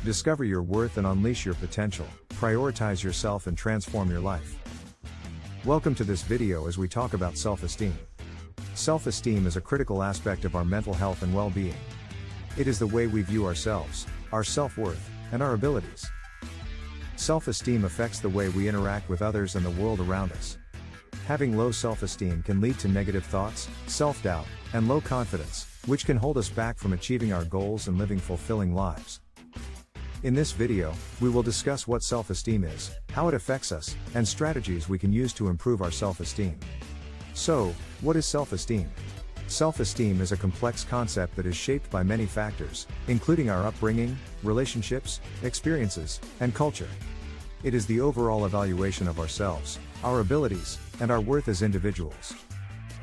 Discover your worth and unleash your potential, prioritize yourself and transform your life. Welcome to this video as we talk about self-esteem. Self-esteem is a critical aspect of our mental health and well-being. It is the way we view ourselves, our self-worth, and our abilities. Self-esteem affects the way we interact with others and the world around us. Having low self-esteem can lead to negative thoughts, self-doubt, and low confidence, which can hold us back from achieving our goals and living fulfilling lives. In this video, we will discuss what self-esteem is, how it affects us, and strategies we can use to improve our self-esteem. So, what is self-esteem? Self-esteem is a complex concept that is shaped by many factors, including our upbringing, relationships, experiences, and culture. It is the overall evaluation of ourselves, our abilities, and our worth as individuals.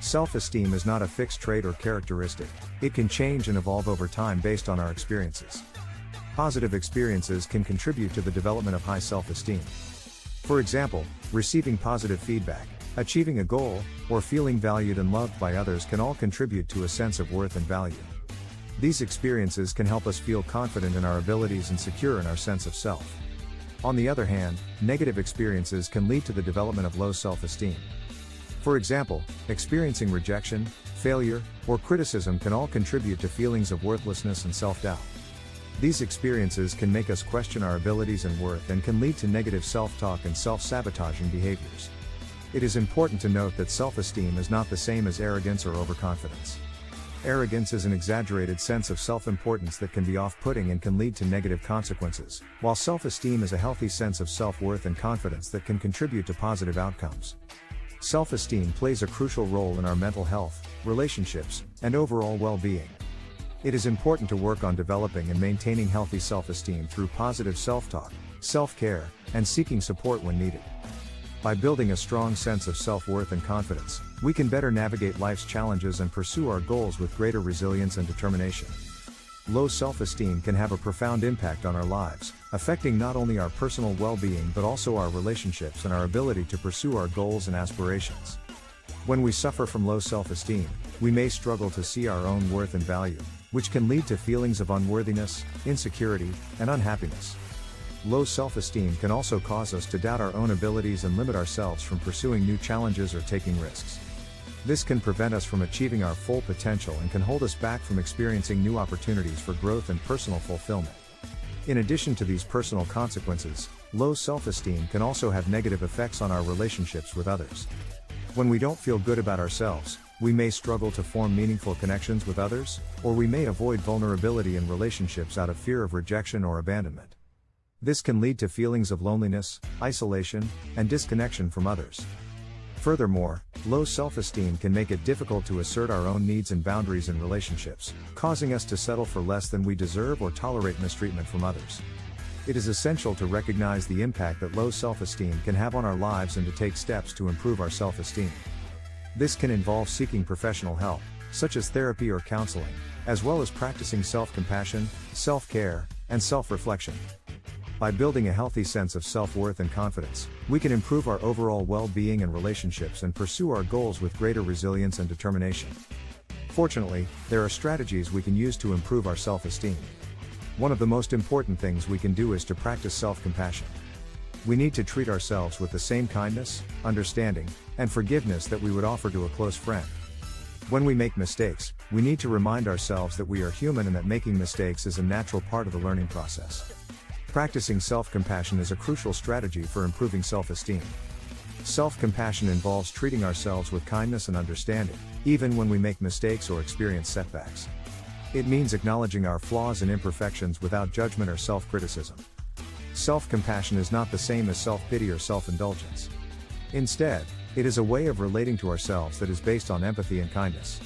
Self-esteem is not a fixed trait or characteristic. It can change and evolve over time based on our experiences. Positive experiences can contribute to the development of high self-esteem. For example, receiving positive feedback, achieving a goal, or feeling valued and loved by others can all contribute to a sense of worth and value. These experiences can help us feel confident in our abilities and secure in our sense of self. On the other hand, negative experiences can lead to the development of low self-esteem. For example, experiencing rejection, failure, or criticism can all contribute to feelings of worthlessness and self-doubt. These experiences can make us question our abilities and worth and can lead to negative self-talk and self-sabotaging behaviors. It is important to note that self-esteem is not the same as arrogance or overconfidence. Arrogance is an exaggerated sense of self-importance that can be off-putting and can lead to negative consequences, while self-esteem is a healthy sense of self-worth and confidence that can contribute to positive outcomes. Self-esteem plays a crucial role in our mental health, relationships, and overall well-being. It is important to work on developing and maintaining healthy self-esteem through positive self-talk, self-care, and seeking support when needed. By building a strong sense of self-worth and confidence, we can better navigate life's challenges and pursue our goals with greater resilience and determination. Low self-esteem can have a profound impact on our lives, affecting not only our personal well-being but also our relationships and our ability to pursue our goals and aspirations. When we suffer from low self-esteem, we may struggle to see our own worth and value, which can lead to feelings of unworthiness, insecurity, and unhappiness. Low self-esteem can also cause us to doubt our own abilities and limit ourselves from pursuing new challenges or taking risks. This can prevent us from achieving our full potential and can hold us back from experiencing new opportunities for growth and personal fulfillment. In addition to these personal consequences, low self-esteem can also have negative effects on our relationships with others. When we don't feel good about ourselves, we may struggle to form meaningful connections with others, or we may avoid vulnerability in relationships out of fear of rejection or abandonment. This can lead to feelings of loneliness, isolation, and disconnection from others. Furthermore, low self-esteem can make it difficult to assert our own needs and boundaries in relationships, causing us to settle for less than we deserve or tolerate mistreatment from others. It is essential to recognize the impact that low self-esteem can have on our lives and to take steps to improve our self-esteem. This can involve seeking professional help, such as therapy or counseling, as well as practicing self-compassion, self-care, and self-reflection. By building a healthy sense of self-worth and confidence, we can improve our overall well-being and relationships and pursue our goals with greater resilience and determination. Fortunately, there are strategies we can use to improve our self-esteem. One of the most important things we can do is to practice self-compassion. We need to treat ourselves with the same kindness, understanding, and forgiveness that we would offer to a close friend. When we make mistakes, we need to remind ourselves that we are human and that making mistakes is a natural part of the learning process. Practicing self-compassion is a crucial strategy for improving self-esteem. Self-compassion involves treating ourselves with kindness and understanding, even when we make mistakes or experience setbacks. It means acknowledging our flaws and imperfections without judgment or self-criticism. Self-compassion is not the same as self-pity or self-indulgence. Instead, it is a way of relating to ourselves that is based on empathy and kindness.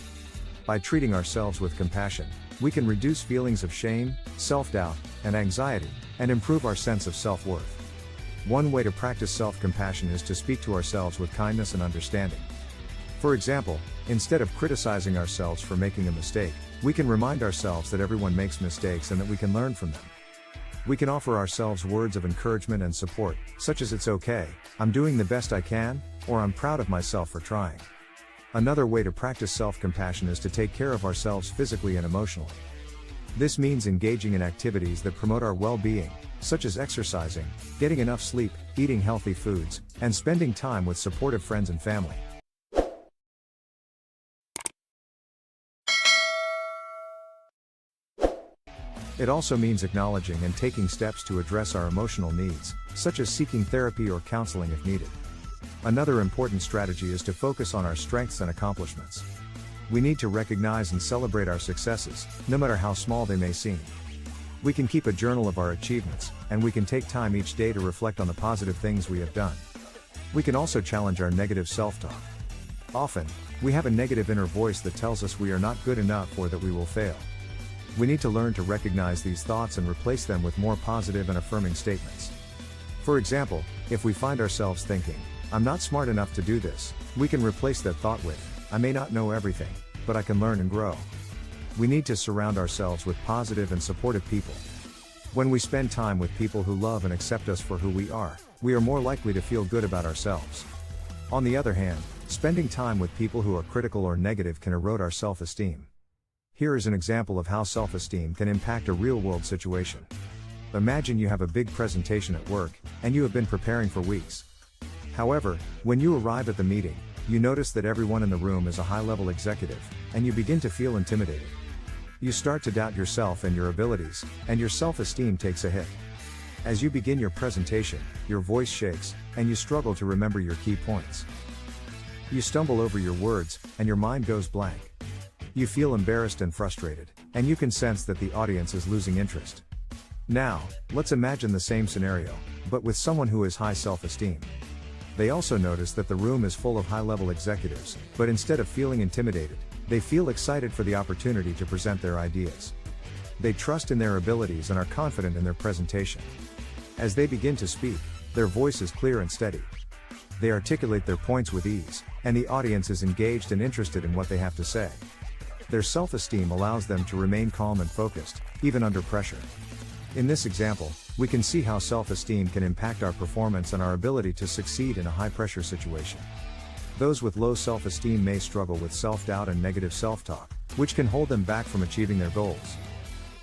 By treating ourselves with compassion, we can reduce feelings of shame, self-doubt, and anxiety, and improve our sense of self-worth. One way to practice self-compassion is to speak to ourselves with kindness and understanding. For example, instead of criticizing ourselves for making a mistake, we can remind ourselves that everyone makes mistakes and that we can learn from them. We can offer ourselves words of encouragement and support, such as "It's okay, I'm doing the best I can," or "I'm proud of myself for trying." Another way to practice self-compassion is to take care of ourselves physically and emotionally. This means engaging in activities that promote our well-being, such as exercising, getting enough sleep, eating healthy foods, and spending time with supportive friends and family. It also means acknowledging and taking steps to address our emotional needs, such as seeking therapy or counseling if needed. Another important strategy is to focus on our strengths and accomplishments. We need to recognize and celebrate our successes, no matter how small they may seem. We can keep a journal of our achievements, and we can take time each day to reflect on the positive things we have done. We can also challenge our negative self-talk. Often, we have a negative inner voice that tells us we are not good enough or that we will fail. We need to learn to recognize these thoughts and replace them with more positive and affirming statements. For example, if we find ourselves thinking, "I'm not smart enough to do this," we can replace that thought with, "I may not know everything, but I can learn and grow." We need to surround ourselves with positive and supportive people. When we spend time with people who love and accept us for who we are more likely to feel good about ourselves. On the other hand, spending time with people who are critical or negative can erode our self-esteem. Here is an example of how self-esteem can impact a real-world situation. Imagine you have a big presentation at work, and you have been preparing for weeks. However, when you arrive at the meeting, you notice that everyone in the room is a high-level executive, and you begin to feel intimidated. You start to doubt yourself and your abilities, and your self-esteem takes a hit. As you begin your presentation, your voice shakes, and you struggle to remember your key points. You stumble over your words, and your mind goes blank. You feel embarrassed and frustrated, and you can sense that the audience is losing interest. Now, let's imagine the same scenario, but with someone who has high self-esteem. They also notice that the room is full of high-level executives, but instead of feeling intimidated, they feel excited for the opportunity to present their ideas. They trust in their abilities and are confident in their presentation. As they begin to speak, their voice is clear and steady. They articulate their points with ease, and the audience is engaged and interested in what they have to say. Their self-esteem allows them to remain calm and focused, even under pressure. In this example, we can see how self-esteem can impact our performance and our ability to succeed in a high-pressure situation. Those with low self-esteem may struggle with self-doubt and negative self-talk, which can hold them back from achieving their goals.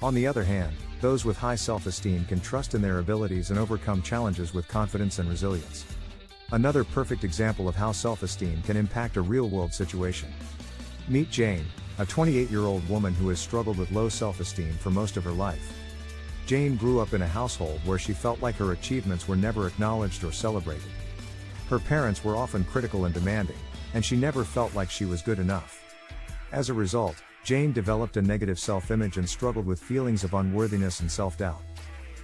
On the other hand, those with high self-esteem can trust in their abilities and overcome challenges with confidence and resilience. Another perfect example of how self-esteem can impact a real-world situation. Meet Jane, a 28-year-old woman who has struggled with low self-esteem for most of her life. Jane grew up in a household where she felt like her achievements were never acknowledged or celebrated. Her parents were often critical and demanding, and she never felt like she was good enough. As a result, Jane developed a negative self-image and struggled with feelings of unworthiness and self-doubt.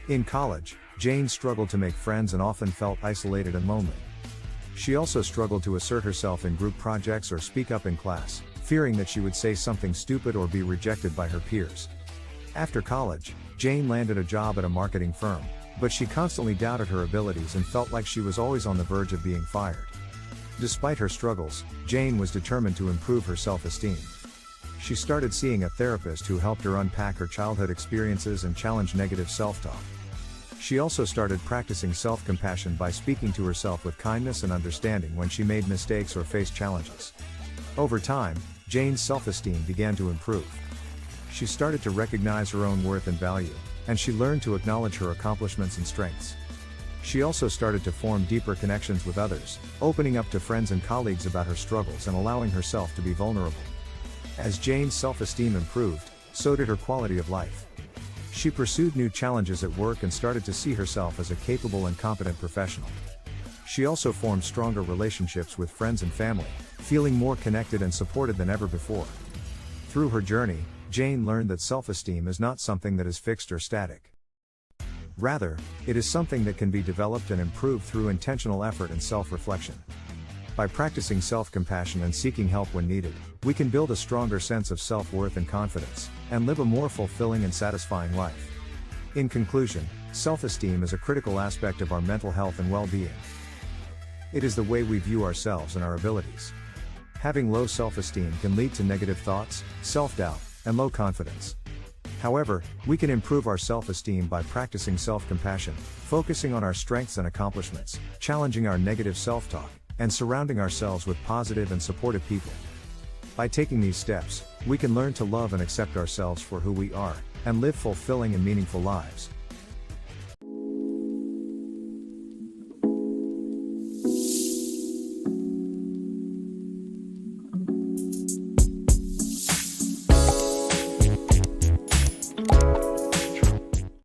In college, Jane struggled to make friends and often felt isolated and lonely. She also struggled to assert herself in group projects or speak up in class, fearing that she would say something stupid or be rejected by her peers. After college, Jane landed a job at a marketing firm, but she constantly doubted her abilities and felt like she was always on the verge of being fired. Despite her struggles, Jane was determined to improve her self-esteem. She started seeing a therapist who helped her unpack her childhood experiences and challenge negative self-talk. She also started practicing self-compassion by speaking to herself with kindness and understanding when she made mistakes or faced challenges. Over time, Jane's self-esteem began to improve. She started to recognize her own worth and value, and she learned to acknowledge her accomplishments and strengths. She also started to form deeper connections with others, opening up to friends and colleagues about her struggles and allowing herself to be vulnerable. As Jane's self-esteem improved, so did her quality of life. She pursued new challenges at work and started to see herself as a capable and competent professional. She also formed stronger relationships with friends and family, feeling more connected and supported than ever before. Through her journey, Jane learned that self-esteem is not something that is fixed or static. Rather, it is something that can be developed and improved through intentional effort and self-reflection. By practicing self-compassion and seeking help when needed, we can build a stronger sense of self-worth and confidence, and live a more fulfilling and satisfying life. In conclusion, self-esteem is a critical aspect of our mental health and well-being. It is the way we view ourselves and our abilities. Having low self-esteem can lead to negative thoughts, self-doubt, and low confidence. However, we can improve our self-esteem by practicing self-compassion, focusing on our strengths and accomplishments, challenging our negative self-talk, and surrounding ourselves with positive and supportive people. By taking these steps, we can learn to love and accept ourselves for who we are, and live fulfilling and meaningful lives.